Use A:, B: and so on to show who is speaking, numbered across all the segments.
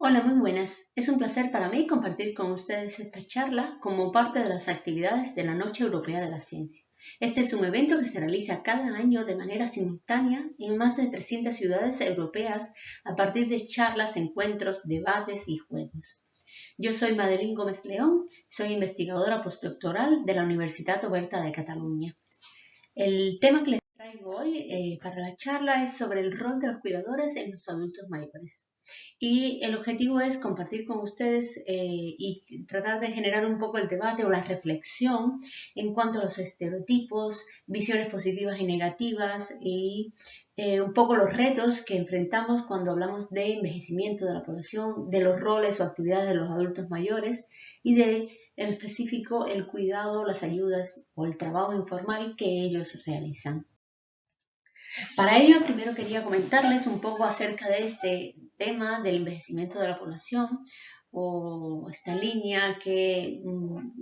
A: Hola, muy buenas. Es un placer para mí compartir con ustedes esta charla como parte de las actividades de la Noche Europea de la Ciencia. Este es un evento que se realiza cada año de manera simultánea en más de 300 ciudades europeas a partir de charlas, encuentros, debates y juegos. Yo soy Madeline Gómez León, soy investigadora postdoctoral de la Universitat Oberta de Cataluña. El tema que les traigo hoy para la charla es sobre el rol de los cuidadores en los adultos mayores. Y el objetivo es compartir con ustedes y tratar de generar un poco el debate o la reflexión en cuanto a los estereotipos, visiones positivas y negativas y un poco los retos que enfrentamos cuando hablamos de envejecimiento de la población, de los roles o actividades de los adultos mayores y de, en específico, el cuidado, las ayudas o el trabajo informal que ellos realizan. Para ello, primero quería comentarles un poco acerca de este tema del envejecimiento de la población o esta línea que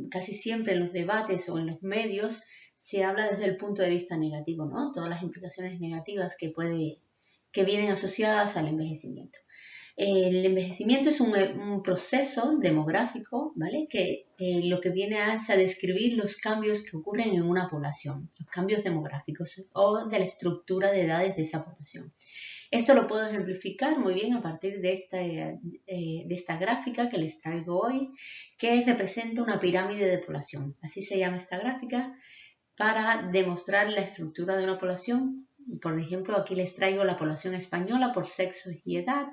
A: casi siempre en los debates o en los medios se habla desde el punto de vista negativo, ¿no? Todas las implicaciones negativas que vienen asociadas al envejecimiento. El envejecimiento es un proceso demográfico, ¿vale? Que lo que viene es a describir los cambios que ocurren en una población, los cambios demográficos o de la estructura de edades de esa población. Esto lo puedo ejemplificar muy bien a partir de esta gráfica que les traigo hoy, que representa una pirámide de población. Así se llama esta gráfica para demostrar la estructura de una población. Por ejemplo, aquí les traigo la población española por sexo y edad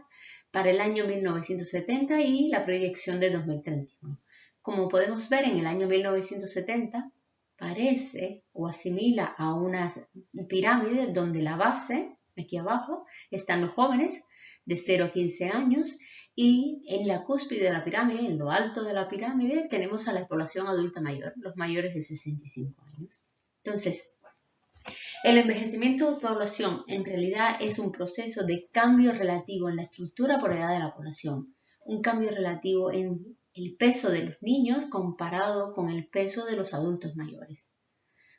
A: para el año 1970 y la proyección de 2031. Como podemos ver, en el año 1970 parece o asimila a una pirámide donde la base, aquí abajo, están los jóvenes de 0 a 15 años y en la cúspide de la pirámide, en lo alto de la pirámide, tenemos a la población adulta mayor, los mayores de 65 años. Entonces, el envejecimiento de población en realidad es un proceso de cambio relativo en la estructura por edad de la población, un cambio relativo en el peso de los niños comparado con el peso de los adultos mayores.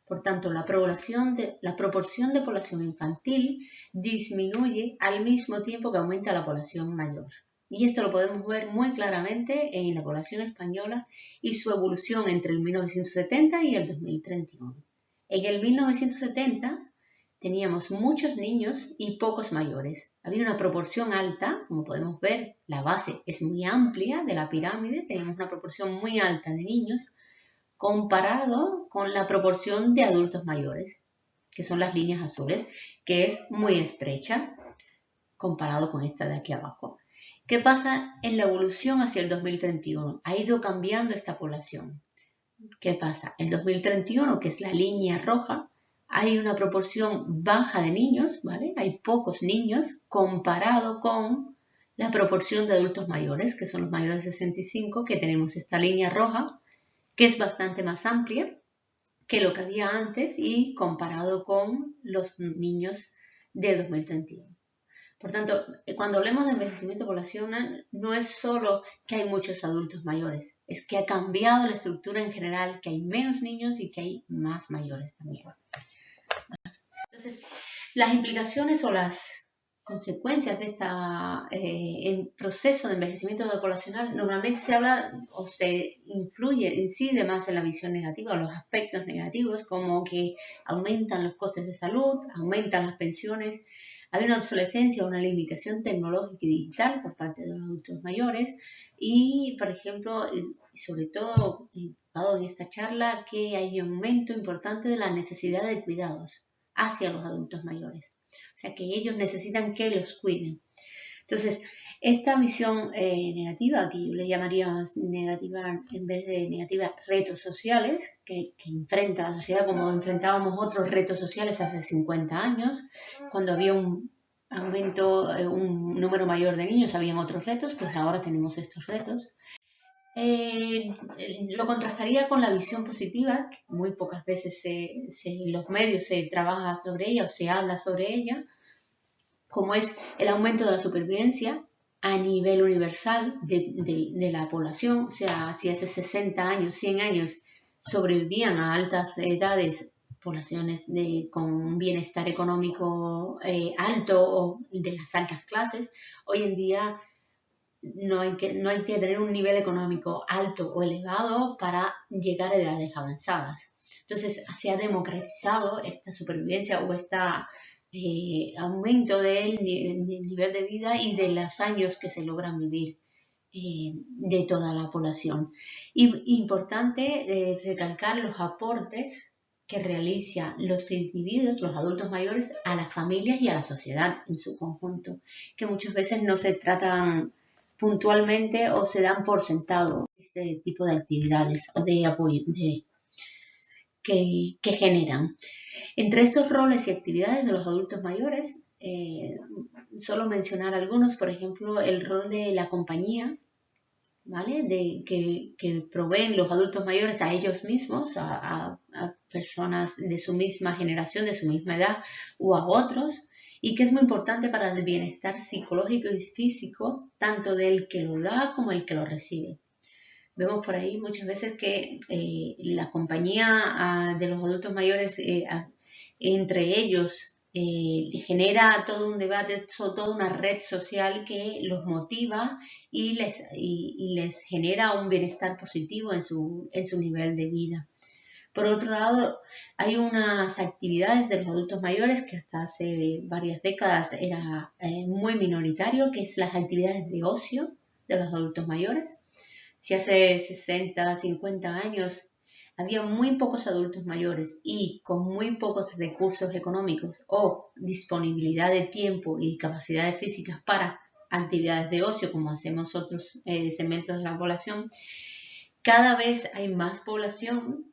A: Por tanto, la proporción de población infantil disminuye al mismo tiempo que aumenta la población mayor. Y esto lo podemos ver muy claramente en la población española y su evolución entre el 1970 y el 2031. En el 1970 teníamos muchos niños y pocos mayores. Había una proporción alta, como podemos ver, la base es muy amplia de la pirámide, tenemos una proporción muy alta de niños comparado con la proporción de adultos mayores, que son las líneas azules, que es muy estrecha comparado con esta de aquí abajo. ¿Qué pasa en la evolución hacia el 2031? Ha ido cambiando esta población. ¿Qué pasa? El 2031, que es la línea roja, hay una proporción baja de niños, ¿vale? Hay pocos niños comparado con la proporción de adultos mayores, que son los mayores de 65, que tenemos esta línea roja, que es bastante más amplia que lo que había antes y comparado con los niños del 2031. Por tanto, cuando hablemos de envejecimiento poblacional, no es solo que hay muchos adultos mayores, es que ha cambiado la estructura en general, que hay menos niños y que hay más mayores también. Entonces, las implicaciones o las consecuencias de este proceso de envejecimiento poblacional normalmente se habla o se incide más en la visión negativa o los aspectos negativos, como que aumentan los costes de salud, aumentan las pensiones. Hay una obsolescencia, una limitación tecnológica y digital por parte de los adultos mayores y, por ejemplo, sobre todo, enfocado en esta charla, que hay un aumento importante de la necesidad de cuidados hacia los adultos mayores. O sea, que ellos necesitan que los cuiden. Entonces, esta visión negativa, que yo le llamaría más negativa, en vez de negativa, retos sociales, que enfrenta la sociedad como enfrentábamos otros retos sociales hace 50 años, cuando había un aumento, un número mayor de niños, habían otros retos, pues ahora tenemos estos retos. Lo contrastaría con la visión positiva, que muy pocas veces en los medios se trabaja sobre ella o se habla sobre ella, como es el aumento de la supervivencia a nivel universal de la población. O sea, si hace 60 años, 100 años sobrevivían a altas edades poblaciones con un bienestar económico alto o de las altas clases, hoy en día no hay que tener un nivel económico alto o elevado para llegar a edades avanzadas. Entonces, se ha democratizado esta supervivencia o este aumento del nivel de vida y de los años que se logran vivir de toda la población. Y importante recalcar los aportes que realizan los individuos, los adultos mayores, a las familias y a la sociedad en su conjunto, que muchas veces no se tratan puntualmente o se dan por sentado este tipo de actividades o de apoyo que generan. Entre estos roles y actividades de los adultos mayores, solo mencionar algunos, por ejemplo, el rol de la compañía, ¿vale? Que proveen los adultos mayores a ellos mismos, a personas de su misma generación, de su misma edad o a otros, y que es muy importante para el bienestar psicológico y físico, tanto del que lo da como el que lo recibe. Vemos por ahí muchas veces que la compañía de los adultos mayores entre ellos genera todo un debate, toda una red social que los motiva y les genera un bienestar positivo en su nivel de vida. Por otro lado, hay unas actividades de los adultos mayores que hasta hace varias décadas era muy minoritario, que es las actividades de ocio de los adultos mayores. Si hace 60, 50 años había muy pocos adultos mayores y con muy pocos recursos económicos o disponibilidad de tiempo y capacidades físicas para actividades de ocio, como hacemos otros segmentos de la población, cada vez hay más población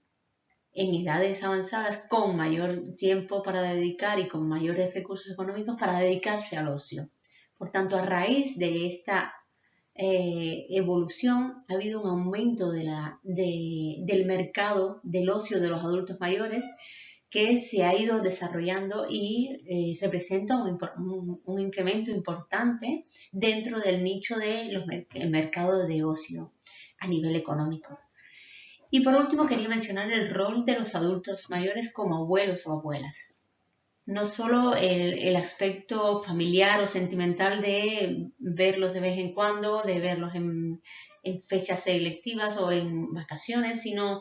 A: en edades avanzadas con mayor tiempo para dedicar y con mayores recursos económicos para dedicarse al ocio. Por tanto, a raíz de esta evolución ha habido un aumento del mercado del ocio de los adultos mayores que se ha ido desarrollando y representa un incremento importante dentro del nicho del mercado de ocio a nivel económico. Y por último quería mencionar el rol de los adultos mayores como abuelos o abuelas. No solo el aspecto familiar o sentimental de verlos de vez en cuando, de verlos en fechas selectivas o en vacaciones, sino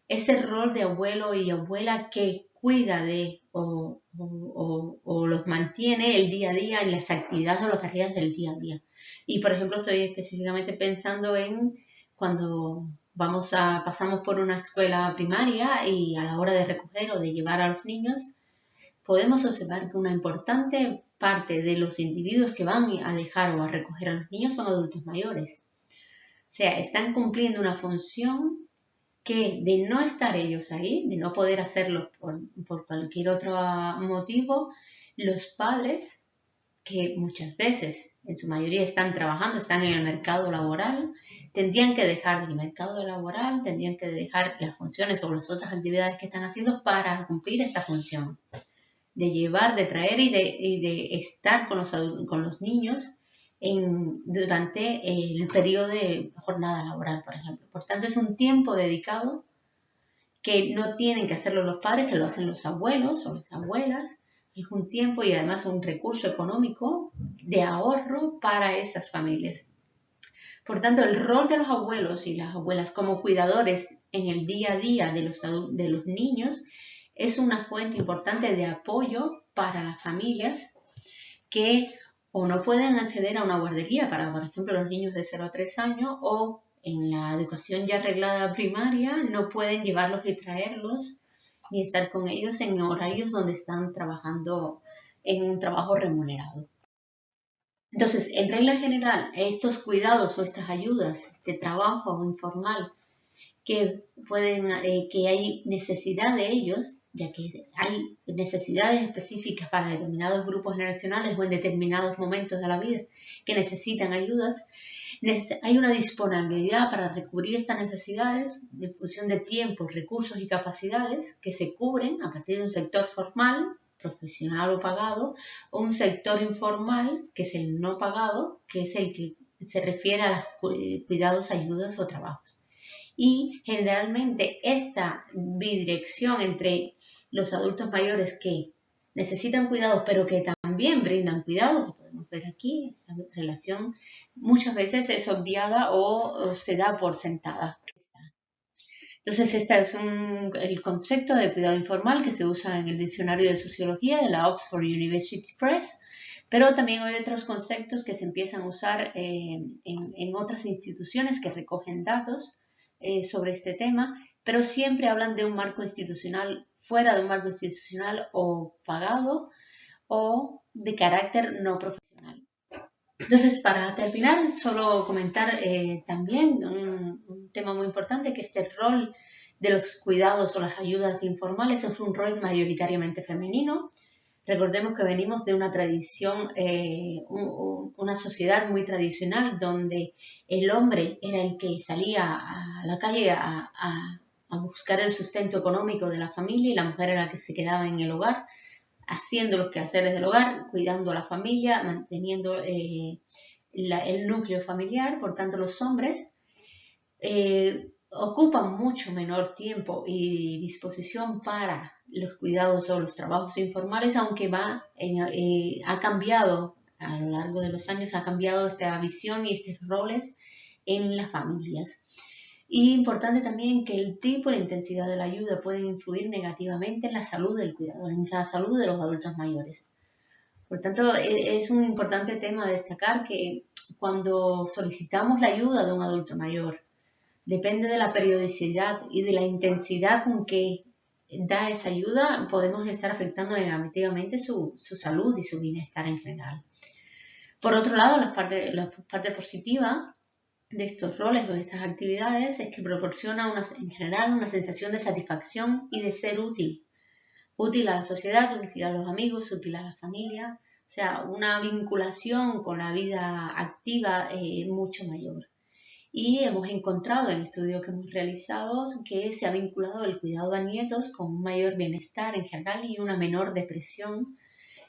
A: ese rol de abuelo y abuela que cuida de o los mantiene el día a día en las actividades o las tareas del día a día. Y por ejemplo estoy específicamente pensando en cuando pasamos por una escuela primaria y a la hora de recoger o de llevar a los niños, podemos observar que una importante parte de los individuos que van a dejar o a recoger a los niños son adultos mayores. O sea, están cumpliendo una función que de no estar ellos ahí, de no poder hacerlo por cualquier otro motivo, los padres, que muchas veces, en su mayoría están trabajando, están en el mercado laboral, tendrían que dejar el mercado laboral, tendrían que dejar las funciones o las otras actividades que están haciendo para cumplir esta función de llevar, de traer y de estar con los niños durante el periodo de jornada laboral, por ejemplo. Por tanto, es un tiempo dedicado que no tienen que hacerlo los padres, que lo hacen los abuelos o las abuelas. Es un tiempo y además un recurso económico de ahorro para esas familias. Por tanto, el rol de los abuelos y las abuelas como cuidadores en el día a día de los niños es una fuente importante de apoyo para las familias que o no pueden acceder a una guardería para, por ejemplo, los niños de 0 a 3 años o en la educación ya arreglada primaria no pueden llevarlos y traerlos ni estar con ellos en horarios donde están trabajando en un trabajo remunerado. Entonces, en regla general, estos cuidados o estas ayudas, este trabajo informal que que hay necesidad de ellos, ya que hay necesidades específicas para determinados grupos generacionales o en determinados momentos de la vida que necesitan ayudas, hay una disponibilidad para recubrir estas necesidades en función de tiempos, recursos y capacidades que se cubren a partir de un sector formal, profesional o pagado, o un sector informal, que es el no pagado, que es el que se refiere a los cuidados, ayudas o trabajos. Y generalmente esta bidirección entre los adultos mayores que necesitan cuidados pero que también brindan cuidado, podemos ver aquí, esa relación muchas veces es obviada o se da por sentada. Entonces, este es el concepto de cuidado informal que se usa en el diccionario de sociología de la Oxford University Press, pero también hay otros conceptos que se empiezan a usar en otras instituciones que recogen datos sobre este tema, pero siempre hablan de un marco institucional, fuera de un marco institucional o pagado o de carácter no profesional. Entonces, para terminar, solo comentar también un tema muy importante, que este rol de los cuidados o las ayudas informales es un rol mayoritariamente femenino. Recordemos que venimos de una tradición, una sociedad muy tradicional donde el hombre era el que salía a la calle a buscar el sustento económico de la familia y la mujer era la que se quedaba en el hogar, haciendo los quehaceres del hogar, cuidando a la familia, manteniendo el núcleo familiar. Por tanto, los hombres ocupan mucho menor tiempo y disposición para los cuidados o los trabajos informales, aunque ha cambiado a lo largo de los años, ha cambiado esta visión y estos roles en las familias. Y importante también que el tipo y la intensidad de la ayuda pueden influir negativamente en la salud del cuidador, en la salud de los adultos mayores. Por tanto, es un importante tema destacar que cuando solicitamos la ayuda de un adulto mayor, depende de la periodicidad y de la intensidad con que da esa ayuda, podemos estar afectando negativamente su salud y su bienestar en general. Por otro lado, la parte positiva de estos roles o de estas actividades es que proporciona en general una sensación de satisfacción y de ser útil a la sociedad, útil a los amigos, útil a la familia, o sea, una vinculación con la vida activa mucho mayor. Y hemos encontrado en estudios que hemos realizado que se ha vinculado el cuidado a nietos con un mayor bienestar en general y una menor depresión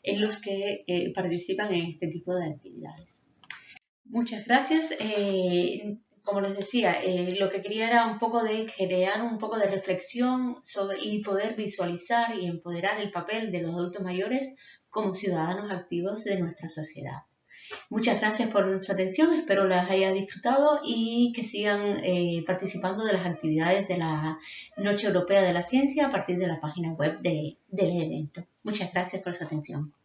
A: en los que participan en este tipo de actividades. Muchas gracias. Como les decía, lo que quería era un poco de crear un poco de reflexión y poder visualizar y empoderar el papel de los adultos mayores como ciudadanos activos de nuestra sociedad. Muchas gracias por su atención, espero las haya disfrutado y que sigan participando de las actividades de la Noche Europea de la Ciencia a partir de la página web del evento. Muchas gracias por su atención.